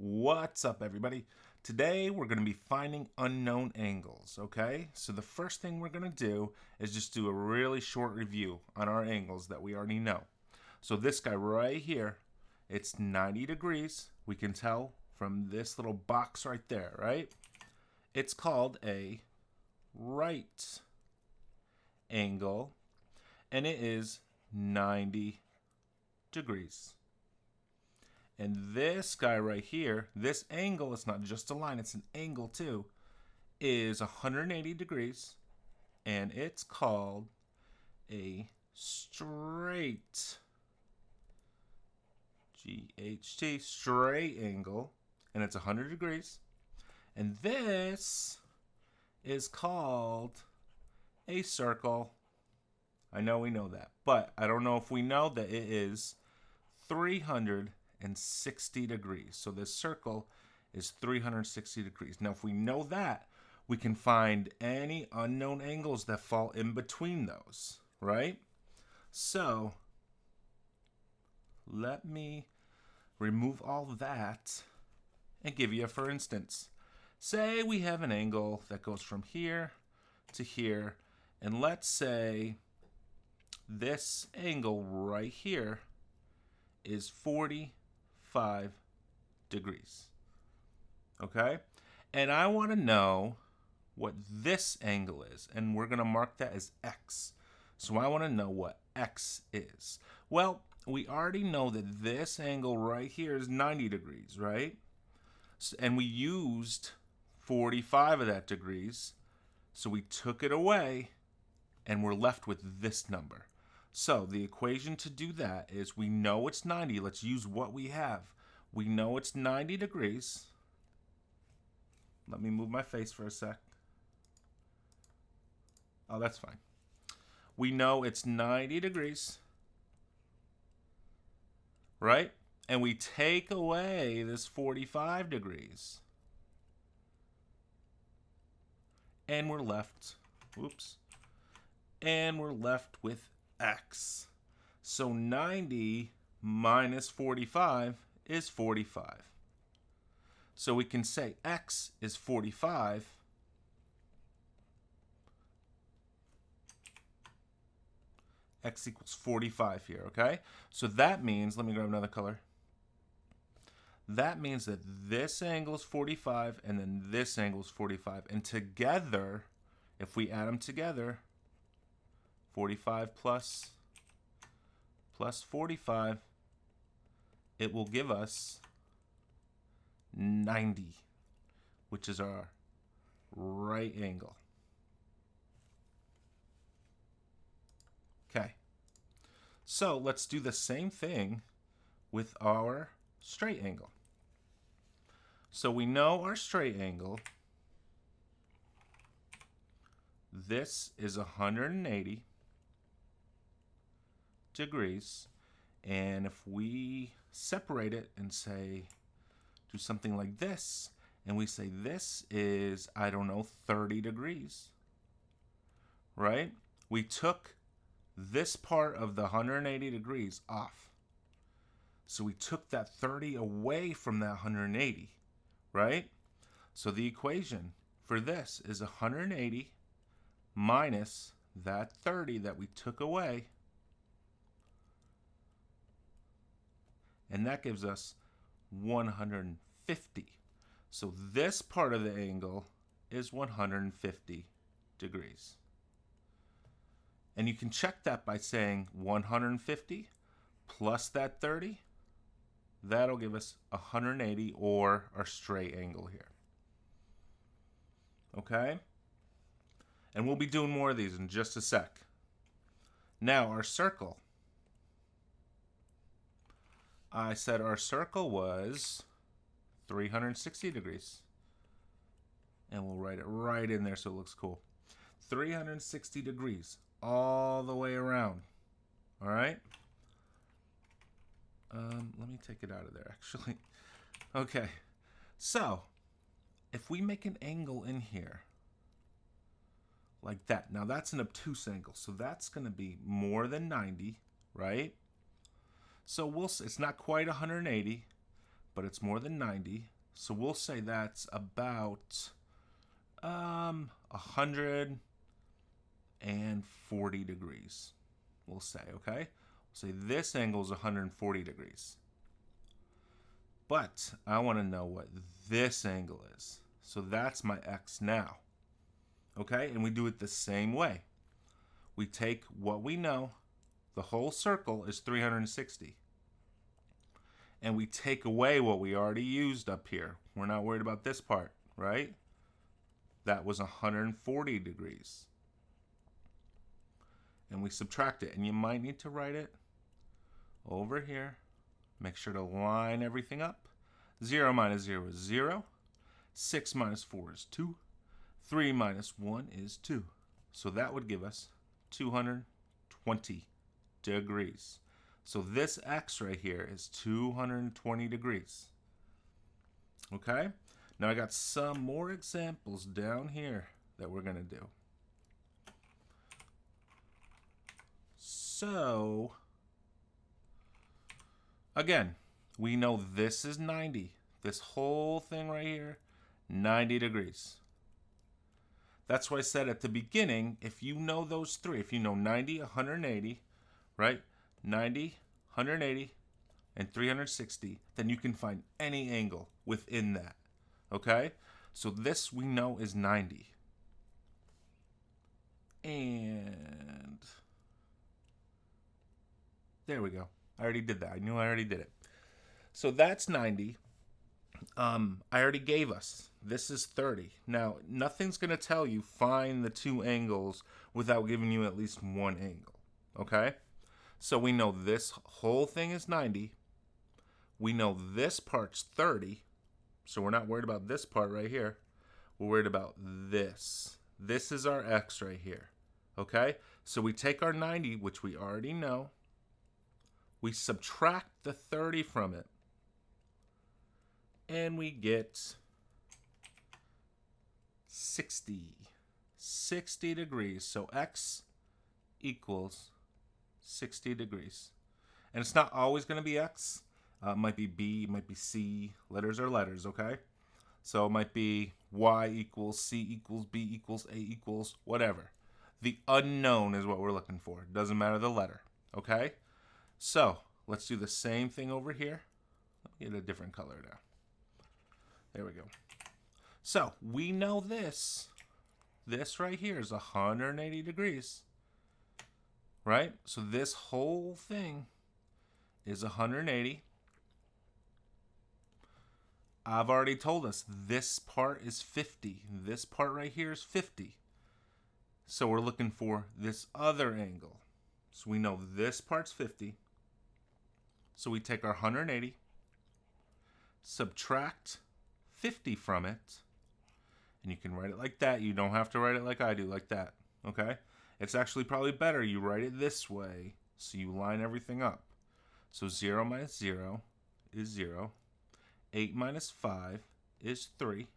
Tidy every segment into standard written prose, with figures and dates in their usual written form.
What's up, everybody? Today we're going to be finding unknown angles, okay? So the first thing we're going to do is just do a really short review on our angles that we already know. So this guy right here, it's 90 degrees. We can tell from this little box right there, right? It's called a right angle, and it is 90 degrees. And this guy right here, this angle, it's not just a line, it's an angle too, is 180 degrees, and it's called a straight, G-H-T, straight angle, and it's 100 degrees. And this is called a circle. I know we know that, but I don't know if we know that it is 360 degrees. So this circle is 360 degrees. Now, if we know that, we can find any unknown angles that fall in between those, right? So let me remove all that and give you a for instance. Say we have an angle that goes from here to here, and let's say this angle right here is 45 degrees. Okay? And I want to know what this angle is, and we're going to mark that as X. So I want to know what X is. Well, we already know that this angle right here is 90 degrees, right? And we used 45 of that degrees, so we took it away, and we're left with this number. So the equation to do that is we know it's 90. Let's use what we have. We know it's 90 degrees. Let me move my face for a sec. Oh, that's fine. We know it's 90 degrees, right? And we take away this 45 degrees. And we're left, and we're left with X. So 90 minus 45 is 45. So we can say X is 45. X equals 45 here, okay? So that means, let me grab another color. That means that this angle is 45 and then this angle is 45. And together, if we add them together, 45 plus 45, it will give us 90, which is our right angle. Okay, so let's do the same thing with our straight angle. So we know our straight angle, this is 180 degrees, and if we separate it and say, do something like this, and we say this is, I don't know, 30 degrees, right? We took this part of the 180 degrees off. So we took that 30 away from that 180, right? So the equation for this is 180 minus that 30 that we took away, and that gives us 150. So this part of the angle is 150 degrees. And you can check that by saying 150 plus that 30. That'll give us 180, or our straight angle here. Okay? And we'll be doing more of these in just a sec. Now, our circle. I said our circle was 360 degrees. And we'll write it right in there so it looks cool. 360 degrees all the way around. All right? Let me take it out of there, actually. Okay, so if we make an angle in here, like that. Now, that's an obtuse angle, so that's going to be more than 90, right? So it's not quite 180, but it's more than 90. So we'll say that's about 140 degrees. We'll say, okay? We'll say this angle is 140 degrees. But I want to know what this angle is. So that's my x now. Okay? And we do it the same way. We take what we know. The whole circle is 360. And we take away what we already used up here. We're not worried about this part, right? That was 140 degrees. And we subtract it. And you might need to write it over here. Make sure to line everything up. 0 minus 0 is 0. 6 minus 4 is 2. 3 minus 1 is 2. So that would give us 220 degrees. So this x right here is 220 degrees. Okay? Now I got some more examples down here that we're going to do. So, again, we know this is 90. This whole thing right here, 90 degrees. That's why I said at the beginning, if you know those three, if you know 90, 180, right? 90, 180, and 360, then you can find any angle within that. Okay? So this we know is 90. And there we go. I already did that. I knew I already did it. So that's 90. I already gave us. This is 30. Now, nothing's going to tell you find the two angles without giving you at least one angle. Okay? So we know this whole thing is 90. We know this part's 30. So we're not worried about this part right here. We're worried about this. This is our x right here. Okay? So we take our 90, which we already know. We subtract the 30 from it. And we get 60. 60 degrees. So x equals 60 degrees. And it's not always going to be x. It might be b, it might be c. Letters are letters, okay? So it might be y equals c equals b equals a equals whatever. The unknown is what we're looking for. It doesn't matter the letter, okay? So let's do the same thing over here. Let me get a different color now. There we go. So we know this. This right here is 180 degrees. Right? So this whole thing is 180. I've already told us this part is 50. This part right here is 50. So we're looking for this other angle. So we know this part's 50. So we take our 180, subtract 50 from it, and you can write it like that. You don't have to write it like I do, like that. Okay? It's actually probably better you write it this way so you line everything up. So 0 minus 0 is 0. 8 minus 5 is 3.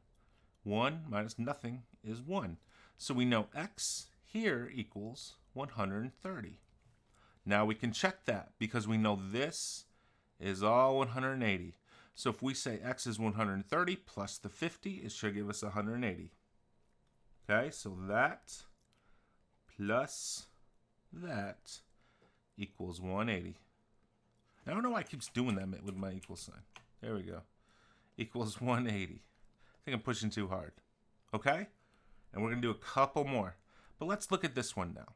1 minus nothing is 1. So we know x here equals 130. Now we can check that because we know this is all 180. So if we say x is 130 plus the 50, it should give us 180. Okay, so that plus that equals 180. I don't know why it keeps doing that with my equal sign. There we go. Equals 180. I think I'm pushing too hard. Okay? And we're going to do a couple more. But let's look at this one now.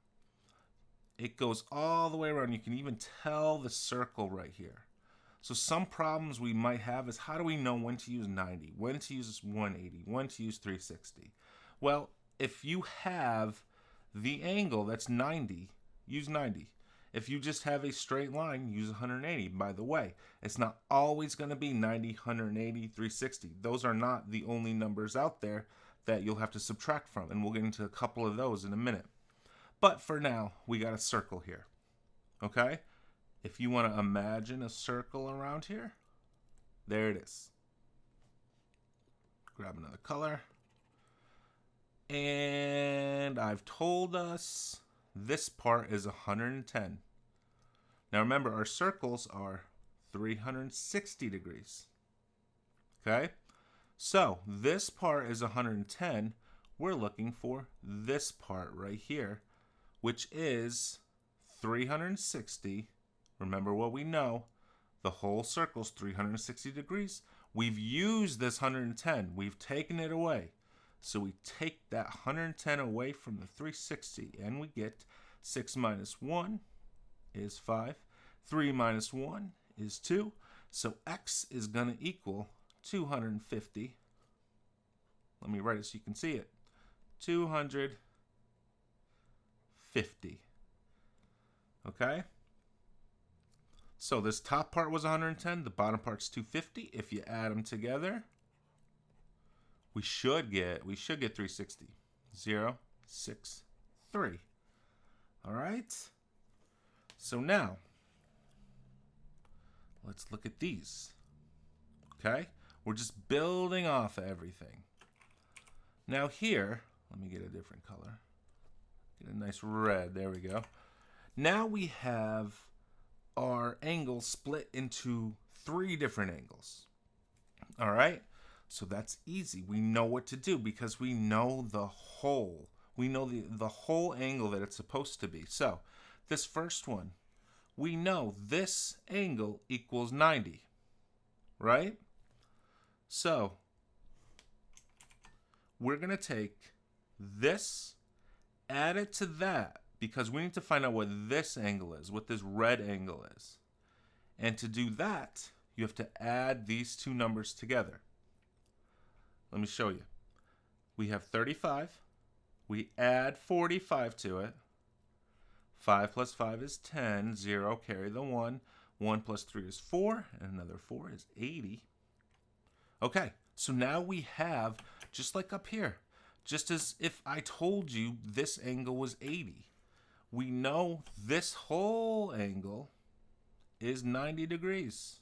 It goes all the way around. You can even tell the circle right here. So some problems we might have is how do we know when to use 90, when to use 180, when to use 360? Well, if you have the angle that's 90, use 90. If you just have a straight line, use 180. By the way, it's not always going to be 90, 180, 360. Those are not the only numbers out there that you'll have to subtract from, and we'll get into a couple of those in a minute. But for now, we got a circle here. Okay? If you want to imagine a circle around here, there it is. Grab another color. And I've told us this part is 110. Now remember, our circles are 360 degrees. Okay? So this part is 110. We're looking for this part right here, which is 360. Remember what we know. The whole circle's 360 degrees. We've used this 110. We've taken it away. So we take that 110 away from the 360, and we get 6 minus 1 is 5. 3 minus 1 is 2. So x is going to equal 250. Let me write it so you can see it. 250. Okay? So this top part was 110. The bottom part's 250. If you add them together, we should get 360. 0, 6, 3. All right? So now, let's look at these. Okay? We're just building off of everything. Now here, let me get a different color. Get a nice red. There we go. Now we have our angle split into 3 different angles. All right? So that's easy. We know what to do because we know the whole. We know the whole angle that it's supposed to be. So this first one, we know this angle equals 90, right? So we're going to take this, add it to that, because we need to find out what this angle is, what this red angle is. And to do that, you have to add these two numbers together. Let me show you. We have 35. We add 45 to it. 5 plus 5 is 10. 0, carry the 1. 1 plus 3 is 4. And another 4 is 80. Okay, so now we have, just like up here, just as if I told you this angle was 80. We know this whole angle is 90 degrees.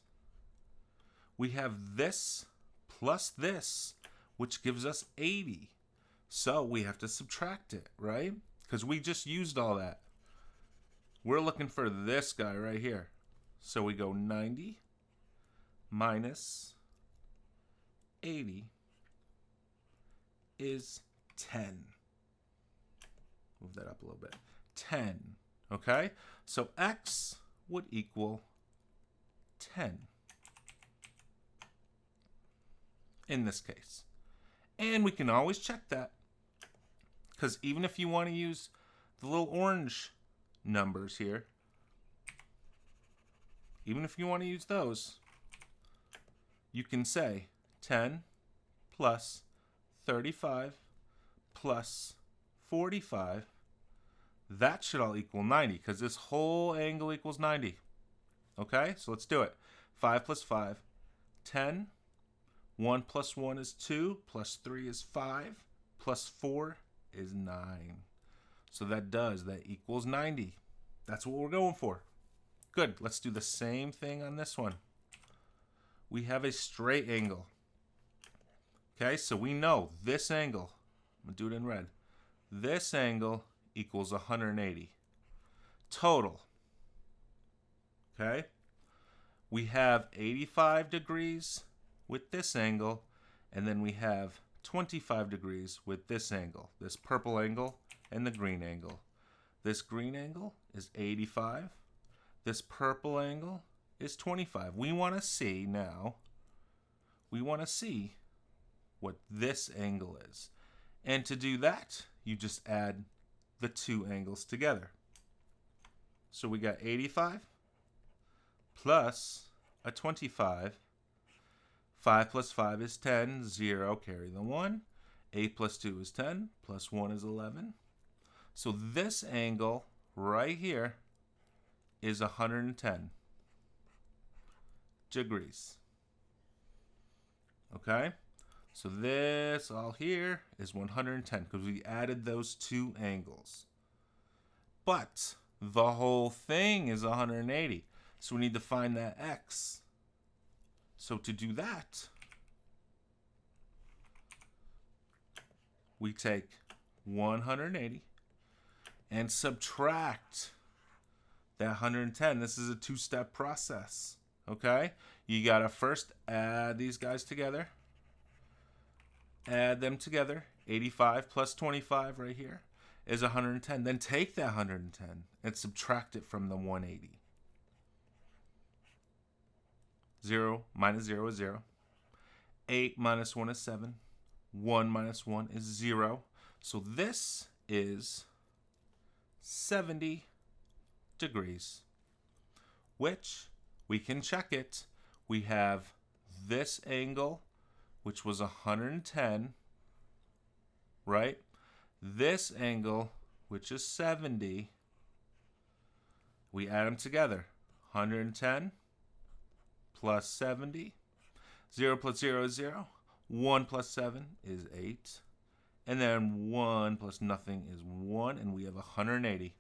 We have this plus this, which gives us 80. So we have to subtract it, right? Because we just used all that. We're looking for this guy right here. So we go 90 minus 80 is 10. Move that up a little bit. 10. Okay? So x would equal 10 in this case. And we can always check that, because even if you want to use the little orange numbers here, even if you want to use those, you can say 10 plus 35 plus 45. That should all equal 90, because this whole angle equals 90. Okay, so let's do it. 5 plus 5, 10. 1 plus 1 is 2, plus 3 is 5, plus 4 is 9. So that equals 90. That's what we're going for. Good, let's do the same thing on this one. We have a straight angle. Okay, so we know this angle, I'm going to do it in red. This angle equals 180. Total. Okay, we have 85 degrees with this angle, and then we have 25 degrees with this angle, this purple angle and the green angle. This green angle is 85. This purple angle is 25. We want to see now, what this angle is. And to do that, you just add the two angles together. So we got 85 plus a 25. 5 plus 5 is 10. 0, carry the 1. 8 plus 2 is 10. Plus 1 is 11. So this angle right here is 110 degrees. Okay? So this all here is 110 because we added those two angles. But the whole thing is 180. So we need to find that x. So to do that, we take 180 and subtract that 110. This is a two-step process, okay? You got to first add these guys together. Add them together. 85 plus 25 right here is 110. Then take that 110 and subtract it from the 180. 0 minus 0 is 0. 8 minus 1 is 7. 1 minus 1 is 0. So this is 70 degrees, which we can check it. We have this angle, which was 110, right? This angle, which is 70, we add them together. 110 plus 70. 0 plus 0 is 0. 1 plus 7 is 8. And then 1 plus nothing is 1. And we have 180,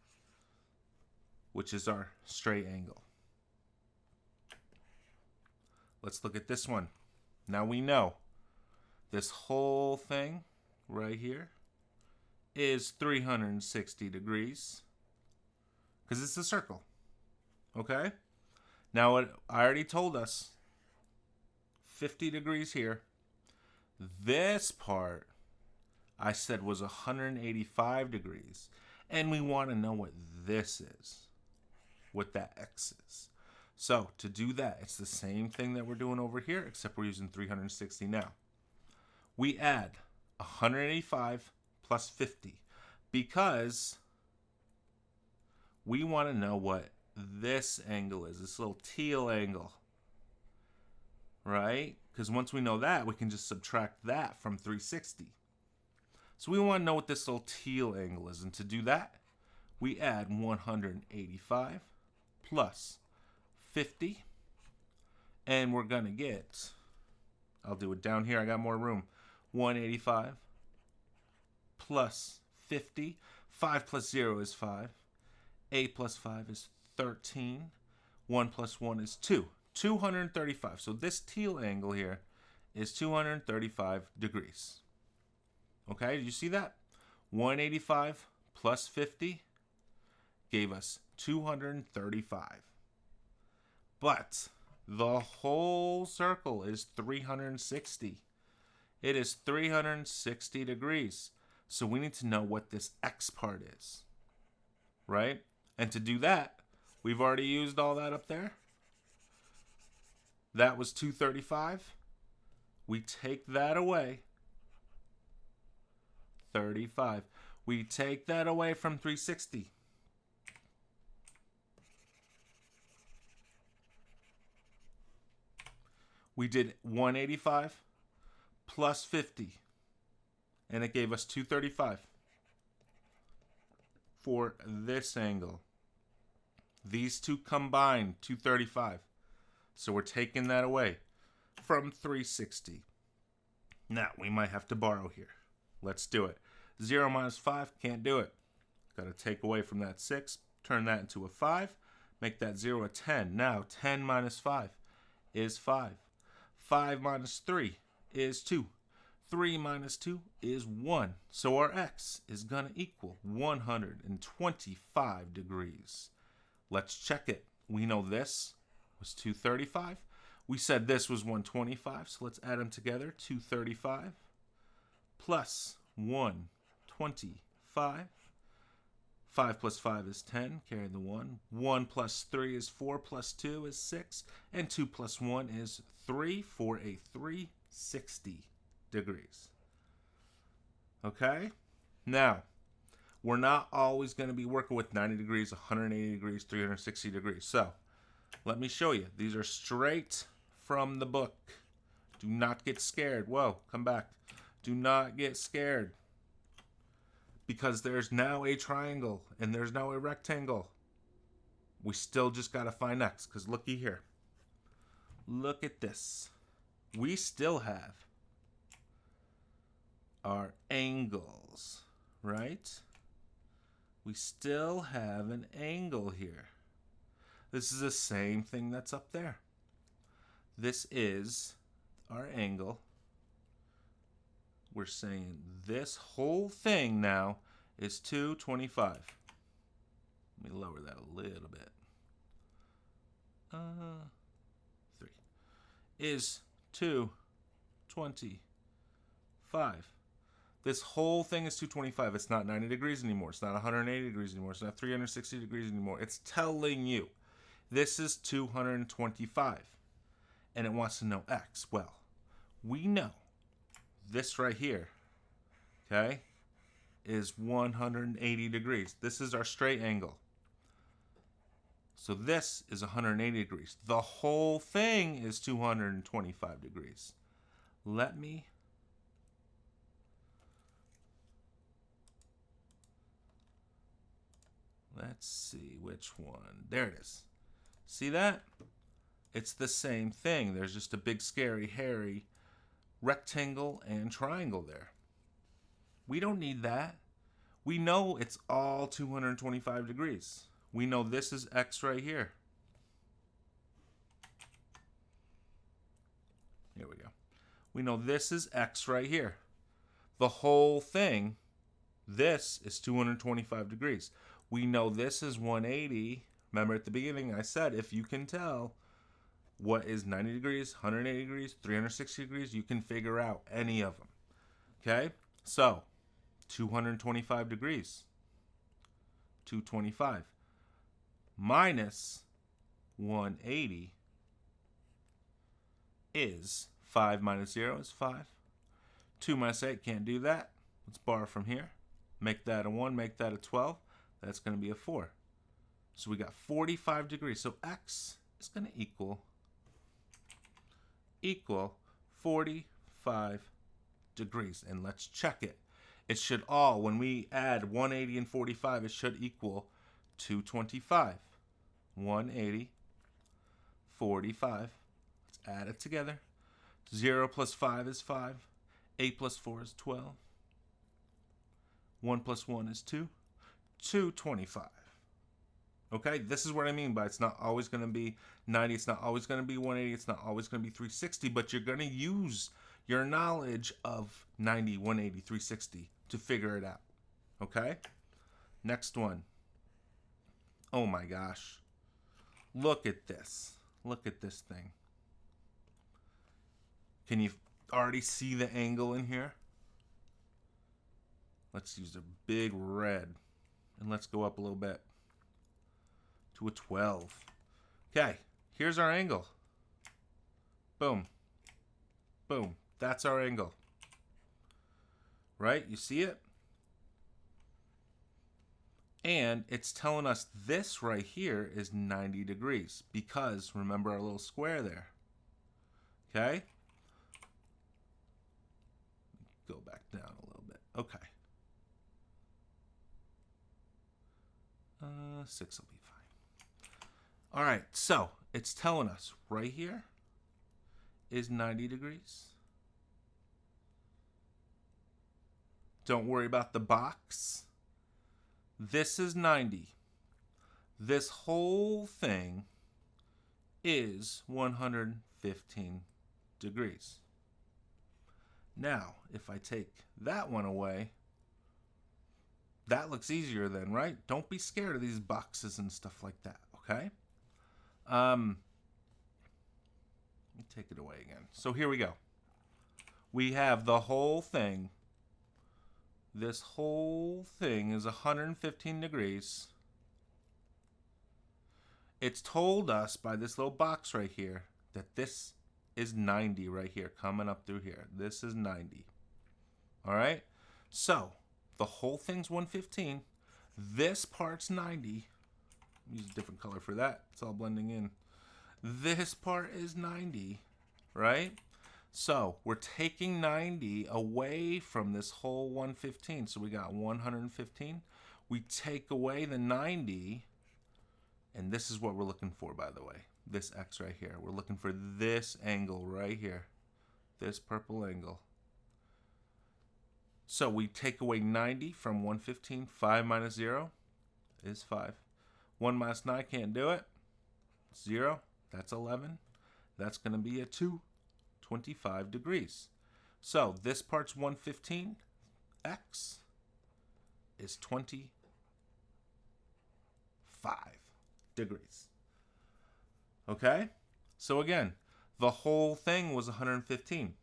which is our straight angle. Let's look at this one. Now we know this whole thing right here is 360 degrees because it's a circle. Okay? Now I already told us 50 degrees here. This part I said was 185 degrees. And we want to know what this is, what that X is. So to do that, it's the same thing that we're doing over here, except we're using 360 now. We add 185 plus 50 because we want to know what this angle is, this little teal angle, right? Because once we know that, we can just subtract that from 360. So we want to know what this little teal angle is, and to do that, we add 185 plus 50, and we're going to get, I'll do it down here, I got more room, 185 plus 50. 5 plus 0 is 5. 8 plus 5 is 13. 1 plus 1 is 2. 235. So this teal angle here is 235 degrees. Okay, did you see that? 185 plus 50 gave us 235. But the whole circle is 360. It is 360 degrees. So we need to know what this X part is, right? And to do that, we've already used all that up there. That was 235. We take that away. 35. We take that away from 360. We did 185 plus 50. And it gave us 235 for this angle. These two combined, 235. So we're taking that away from 360. Now, we might have to borrow here. Let's do it. 0 minus 5, can't do it. Got to take away from that 6, turn that into a 5, make that 0 a 10. Now, 10 minus 5 is 5. 5 minus 3 is 2. 3 minus 2 is 1. So our X is going to equal 125 degrees. Let's check it. We know this was 235. We said this was 125, so let's add them together. 235 plus 125. 5 plus 5 is 10. Carry the 1. 1 plus 3 is 4 plus 2 is 6. And 2 plus 1 is 3 for a 360 degrees. Okay? Now, we're not always going to be working with 90 degrees, 180 degrees, 360 degrees. So, let me show you. These are straight from the book. Do not get scared. Whoa, come back. Do not get scared. Because there's now a triangle and there's now a rectangle. We still just got to find X. Because looky here. Look at this. We still have our angles, right? We still have an angle here. This is the same thing that's up there. This is our angle. We're saying this whole thing now is 225. Let me lower that a little bit. 3. is 225. This whole thing is 225. It's not 90 degrees anymore. It's not 180 degrees anymore. It's not 360 degrees anymore. It's telling you this is 225. And it wants to know x. Well, we know this right here, okay, is 180 degrees. This is our straight angle. So this is 180 degrees. The whole thing is 225 degrees. Let's see which one. There it is. See that? It's the same thing. There's just a big, scary, hairy rectangle and triangle there. We don't need that. We know it's all 225 degrees. We know this is x right here. Here we go. We know this is x right here. The whole thing, this is 225 degrees. We know this is 180. Remember at the beginning I said if you can tell what is 90 degrees, 180 degrees, 360 degrees, you can figure out any of them. Okay? So, 225 degrees. 225 minus 180 is 5 minus 0 is 5. 2 minus 8, can't do that. Let's borrow from here. Make that a 1, make that a 12. That's going to be a 4. So we got 45 degrees. So x is going to equal 45 degrees. And let's check it. It should all, when we add 180 and 45, it should equal 225. 180, 45. Let's add it together. 0 plus 5 is 5. 8 plus 4 is 12. 1 plus 1 is 2. 225. Okay, this is what I mean by it's not always going to be 90. It's not always going to be 180. It's not always going to be 360. But you're going to use your knowledge of 90, 180, 360 to figure it out. Okay? Next one. Oh my gosh. Look at this. Look at this thing. Can you already see the angle in here? Let's use a big red. And let's go up a little bit to a 12. Okay, here's our angle. Boom. Boom. That's our angle. Right? You see it? And it's telling us this right here is 90 degrees because remember our little square there. Okay? Go back down a little bit. Okay. 6 will be fine. All right, so it's telling us right here is 90 degrees. Don't worry about the box. This is 90. This whole thing is 115 degrees. Now, if I take that one away, that looks easier then, right? Don't be scared of these boxes and stuff like that, okay? Let me take it away again. So here we go. We have the whole thing. This whole thing is 115 degrees. It's told us by this little box right here that this is 90 right here, coming up through here. This is 90. All right? So, the whole thing's 115. This part's 90. Use a different color for that. It's all blending in. This part is 90, right? So, we're taking 90 away from this whole 115. So, we got 115. We take away the 90, and this is what we're looking for, by the way. This X right here. We're looking for this angle right here. This purple angle. So we take away 90 from 115. 5 minus 0 is 5. 1 minus 9, can't do it. 0, that's 11. That's going to be a 225 degrees. So this part's 115. X is 25 degrees. Okay? So again, The whole thing was 115.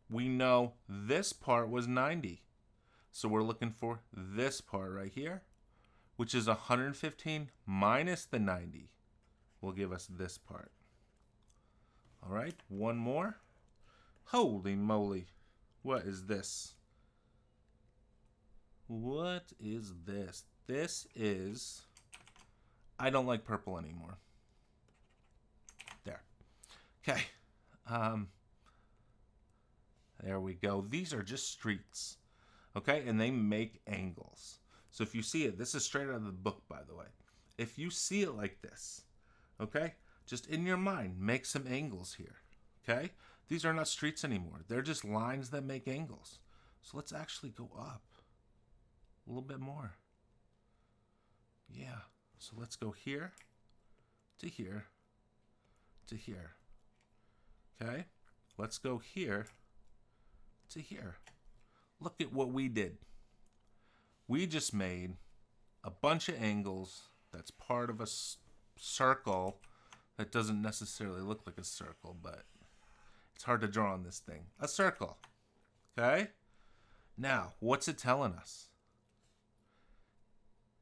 We know this part was 90. So we're looking for this part right here, which is 115 minus the 90 will give us this part. All right, one more. Holy moly. What is this? What is this? This is... I don't like purple anymore. There. Okay. There we go. These are just streets. Okay, and they make angles. So if you see it, this is straight out of the book, by the way. If you see it like this, okay, just in your mind, make some angles here, okay? These are not streets anymore. They're just lines that make angles. So let's actually go up a little bit more. Yeah, so let's go here to here to here, okay? Let's go here to here. Look at what we did. We just made a bunch of angles that's part of a circle that doesn't necessarily look like a circle, but it's hard to draw on this thing. A circle. Okay? Now, what's it telling us?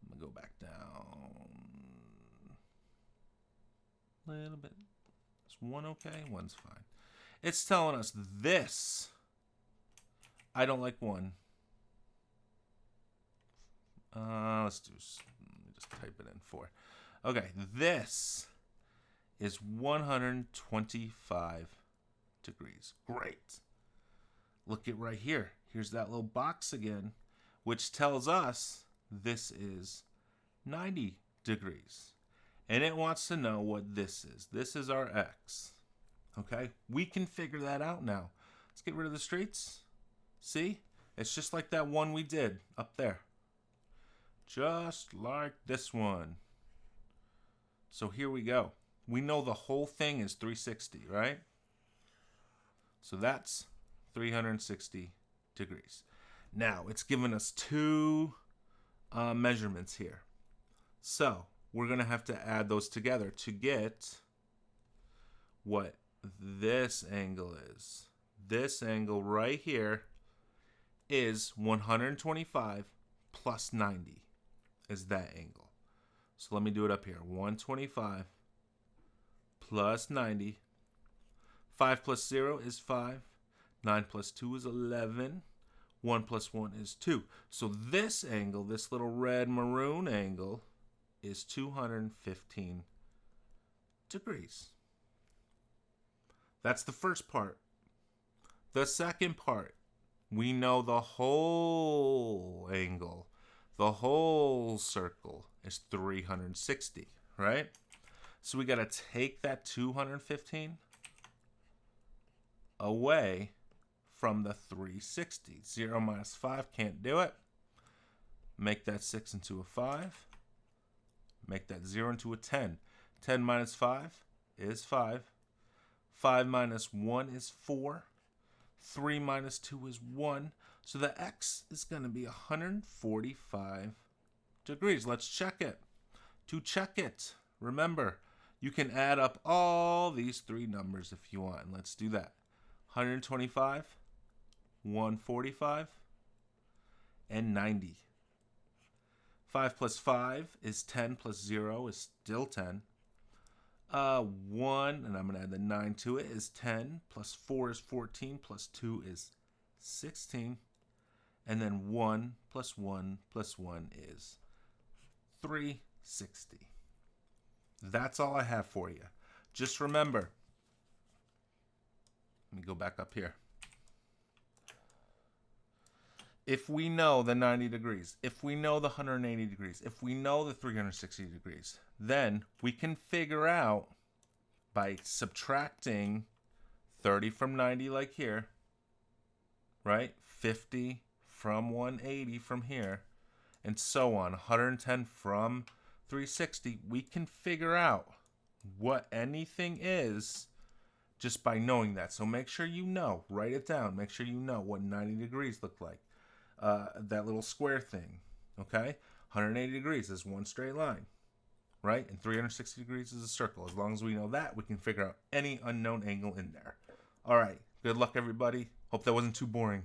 I'm going to go back down a little bit. Is one okay? One's fine. It's telling us this. I don't like one. Let's just type it in 4. Okay, this is 125 degrees. Great. Look at right here. Here's that little box again, which tells us this is 90 degrees. And it wants to know what this is. This is our x. Okay, we can figure that out now. Let's get rid of the streets. See? It's just like that one we did up there. Just like this one. So here we go. We know the whole thing is 360, right? So that's 360 degrees. Now, it's given us two measurements here. So we're going to have to add those together to get what this angle is. This angle right here is 125 plus 90 is that angle. So let me do it up here. 125 plus 90. 5 plus 0 is 5. 9 plus 2 is 11. 1 plus 1 is 2. So this angle, this little red maroon angle, is 215 degrees. That's the first part. The second part, we know the whole angle, the whole circle is 360, right? So we got to take that 215 away from the 360. 0 minus 5 can't do it. Make that 6 into a 5. Make that 0 into a 10. 10 minus 5 is 5. 5 minus 1 is 4. 3 minus 2 is 1. So the x is going to be 145 degrees. Let's check it. To check it, remember, you can add up all these three numbers if you want. Let's do that. 125, 145, and 90. 5 plus 5 is 10 plus 0 is still 10. 1, and I'm going to add the 9 to it, is 10. Plus 4 is 14. Plus 2 is 16. And then 1 plus 1 plus 1 is 360. That's all I have for you. Just remember. Let me go back up here. If we know the 90 degrees, if we know the 180 degrees, if we know the 360 degrees, then we can figure out by subtracting 30 from 90 like here, right? 50 from 180 from here, and so on. 110 from 360. We can figure out what anything is just by knowing that. So make sure you know. Write it down. Make sure you know what 90 degrees look like. That little square thing, okay? 180 degrees is one straight line. right? And 360 degrees is a circle. As long as we know that, we can figure out any unknown angle in there. All right. Good luck, everybody. Hope that wasn't too boring.